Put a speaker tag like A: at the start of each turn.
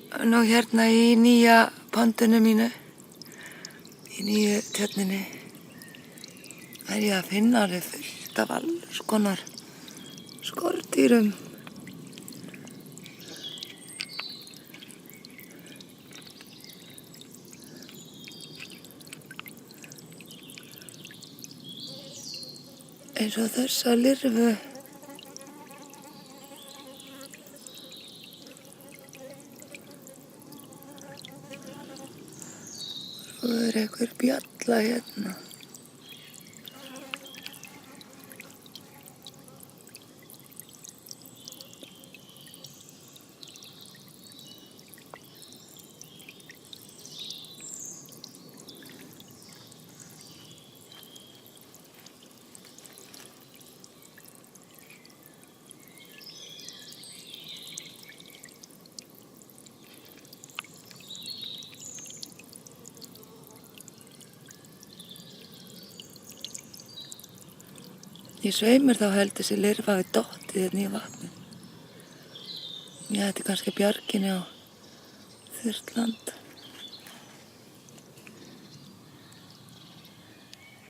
A: Nú hérna í nýja pondinu mínu, í nýju tjörninni, er ég að finna alveg fullt af alls konar skordýrum. Eins og þessa lirfu. Svo er einhver bjalla hérna. Ég sveimur þá held þessi lirfa við dottið hérna í vatnið. Ég ætti kannski bjarginni á þurrt land.